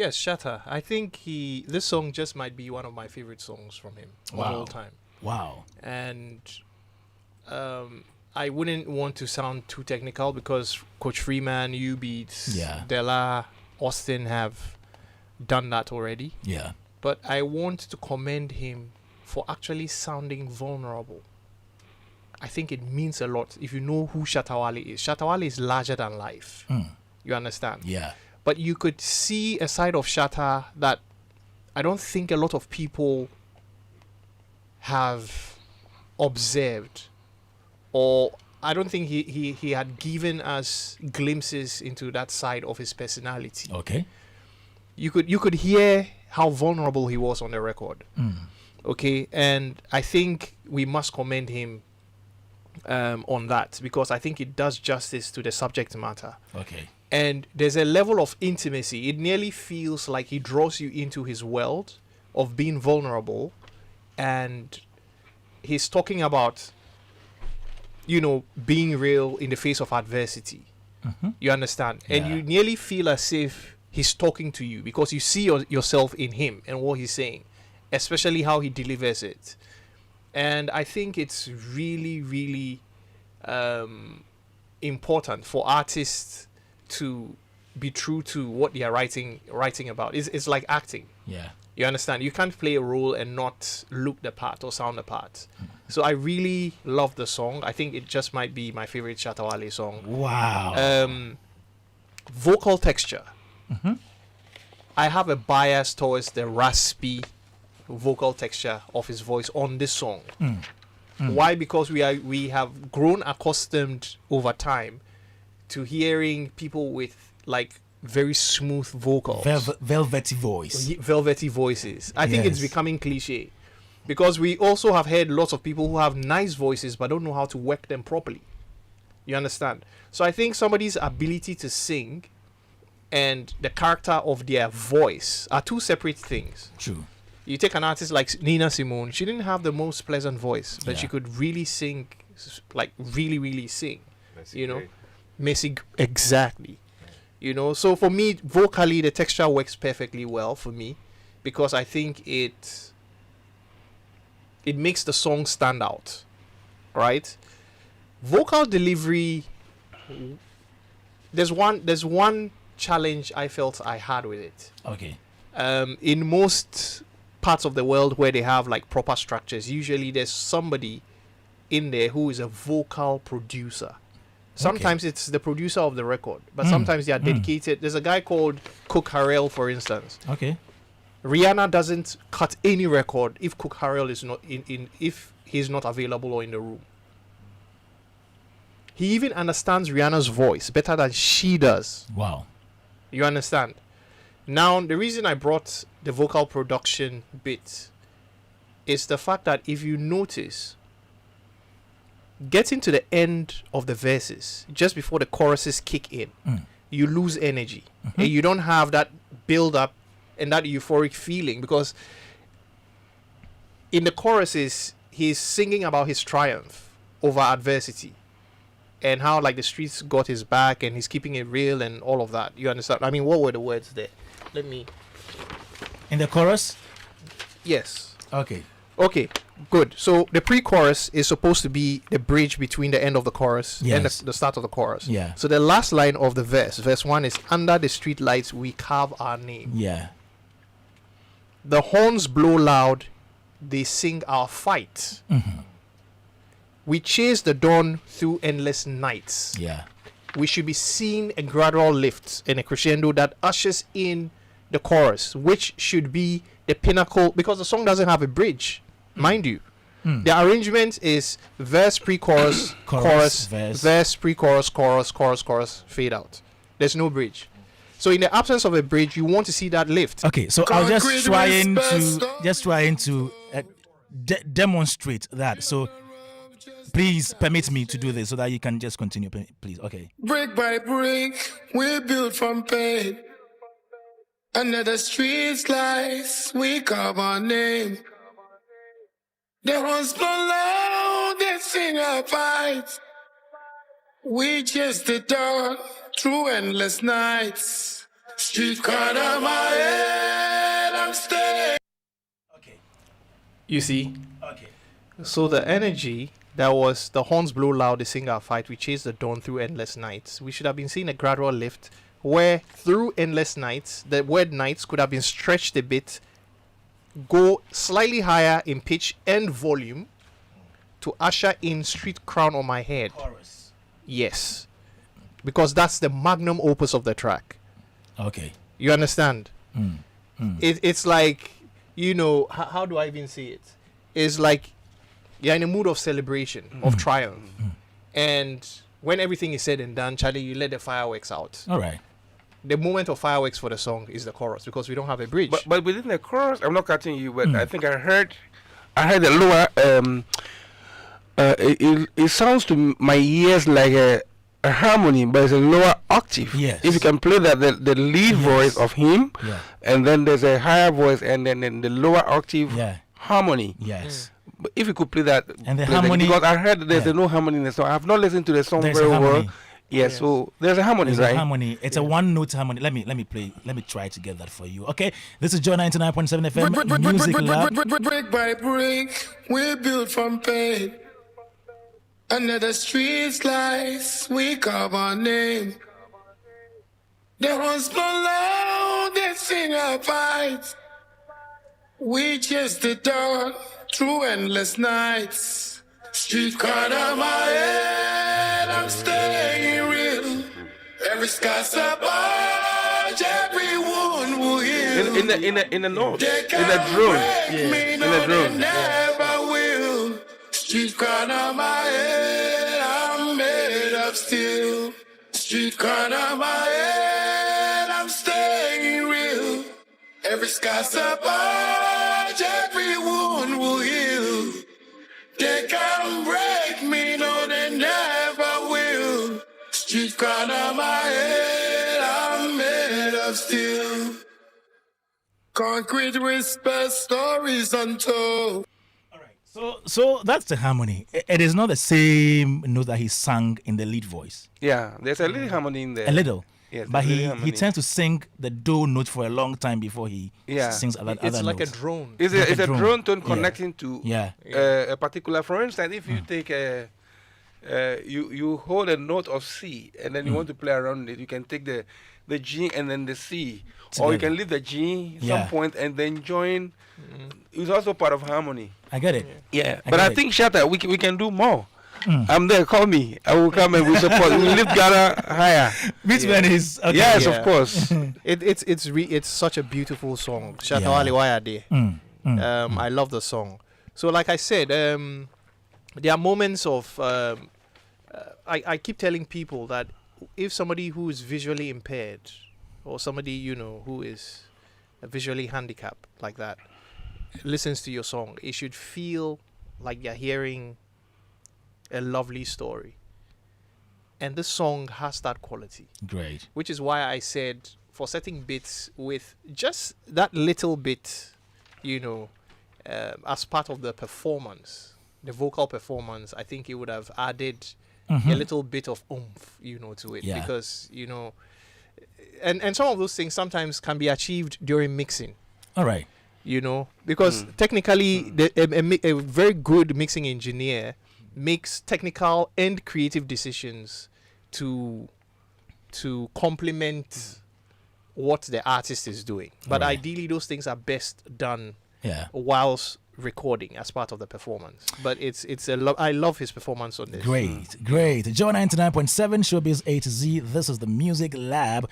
Yes, Shatta. I think this song just might be one of my favorite songs from him of all time. Wow. And I wouldn't want to sound too technical because Coach Freeman, U-Beats, Della, Austin have done that already. Yeah. But I want to commend him for actually sounding vulnerable. I think it means a lot if you know who Shatta Wale is. Shatta Wale is larger than life. You understand? Yeah. But you could see a side of Shatta that I don't think a lot of people have observed, or I don't think he had given us glimpses into that side of his personality. Okay. You could hear how vulnerable he was on the record. Okay, and I think we must commend him on that because I think it does justice to the subject matter. Okay. And there's a level of intimacy. It nearly feels like he draws you into his world of being vulnerable, and he's talking about, being real in the face of adversity. You understand? Yeah. And you nearly feel as if he's talking to you because you see yourself in him and what he's saying, especially how he delivers it. And I think it's really, really important for artists to be true to what they are writing about. It's like acting. Yeah. You understand? You can't play a role and not look the part or sound the part. So I really love the song. I think it just might be my favorite Shatta Wale song. Wow. Vocal texture. I have a bias towards the raspy vocal texture of his voice on this song. Why? Because we have grown accustomed over time to hearing people with like very smooth vocals, velvety voices. I think it's becoming cliche because we also have heard lots of people who have nice voices but don't know how to work them properly. You understand? So I think somebody's ability to sing and the character of their voice are two separate things. True. You take an artist like Nina Simone. She didn't have the most pleasant voice, but she could really sing, like really sing. Messy, exactly. So for me, vocally, the texture works perfectly well for me because I think it makes the song stand out, right? Vocal delivery. There's one challenge I felt I had with it. Okay. In most parts of the world where they have like proper structures, usually there's somebody in there who is a vocal producer. Sometimes it's the producer of the record, but sometimes they are dedicated. There's a guy called Cook Harrell, for instance. Okay. Rihanna doesn't cut any record if Cook Harrell is not if he's not available or in the room. He even understands Rihanna's voice better than she does. Wow. You understand? Now, the reason I brought the vocal production bit is the fact that if you notice, getting to the end of the verses, just before the choruses kick in, you lose energy. And you don't have that build-up and that euphoric feeling because in the choruses, he's singing about his triumph over adversity and how like the streets got his back and he's keeping it real and all of that. You understand? I mean, what were the words there? Let me... In the chorus? Yes. Okay, good. So the pre-chorus is supposed to be the bridge between the end of the chorus and the start of the chorus. Yeah. So the last line of the verse 1 is, under the street lights we carve our name. Yeah. The horns blow loud, they sing our fight. We chase the dawn through endless nights. Yeah. We should be seeing a gradual lift and a crescendo that ushers in the chorus, which should be the pinnacle, because the song doesn't have a bridge, mind you. The arrangement is verse, pre-chorus, chorus, verse, pre-chorus, chorus, fade out. There's no bridge. So in the absence of a bridge, you want to see that lift. Okay, so I was just trying to demonstrate that. So please permit me to do this so that you can just continue, please. Okay. Brick by brick, we built from pain. Under the streets lights, we carve our name. There was no loud, they sing our fight. We chase the dawn through endless nights. Street corner my head, I'm staying. Okay. You see? Okay. So the energy that was the horns blow loud, they sing our fight, we chase the dawn through endless nights. We should have been seeing a gradual lift where through endless nights, the word nights could have been stretched a bit, go slightly higher in pitch and volume to usher in street crown on my head. Chorus. Yes. Because that's the magnum opus of the track. Okay. You understand? Mm. It's like, you know, how do I even say it? It's like you're in a mood of celebration, of triumph. And when everything is said and done, Charlie, you let the fireworks out. All right. The moment of fireworks for the song is the chorus because we don't have a bridge. But within the chorus, I'm not cutting you, but I think I heard the lower. It sounds to my ears like a harmony, but it's a lower octave. Yes. If you can play that, the lead voice of him, and then there's a higher voice, and then the lower octave harmony. Yes. But if you could play that, And the play that, harmony, because I heard there's no harmony in the song. I have not listened to the song There's very a well. harmony. Yes, so there's a harmony, There's right? a harmony. It's a one-note harmony. Let me try to get that for you. Okay, this is Joy 99.7 FM Music Lab. Brick by brick, we built from pain. Under the street slice, we carve our name. There was no love that's in our fight. We chased the dawn through endless nights. Street corner my head, I'm staying real. Every scar's a barge, every wound will heal. In the note, They in the can't drone, break me, in no, the they drone. never will. Street corner my head, I'm made of steel. Street corner my head, I'm staying real. Every scar's a barge, every wound will heal. They can't break me, no, they never will. Street corner my head, I'm made of steel. Concrete whisper stories untold. So that's the harmony. It is not the same note that he sang in the lead voice. Yeah, there's a little harmony in there. A little. Yes, But there's a he little harmony. tends to sing the do note for a long time before he sings other It's like notes. a drone. It's Like a a drone. drone tone Yeah. connecting to Yeah. a particular. For instance, if you take you hold a note of C and then you want to play around it, you can take the G and then the C, or you Together. can leave the G some Yeah. point and then join. It's also part of harmony. I get it. Yeah, I but get I it. think Shatta, we can do more. I'm there. Call me. I will come and we support. We lift Ghana higher. Beatmenace. Okay. Yes, Yeah. of course. It's such a beautiful song. Shatta Yeah. Wale Wayade. I love the song. So like I said, there are moments of I keep telling people that if somebody who is visually impaired or somebody who is visually handicapped like that listens to your song, it should feel like you're hearing a lovely story. And this song has that quality, Great. which is why I said for certain bits with just that little bit, as part of the performance, the vocal performance, I think it would have added a little bit of oomph, to it. Yeah. Because, and some of those things sometimes can be achieved during mixing, All right. because technically a very good mixing engineer makes technical and creative decisions to complement what the artist is doing. But Right. ideally, those things are best done Yeah. whilst recording as part of the performance. But I love his performance on this. Great. Joy 99.7 Showbiz A to Z. This is the Music Lab.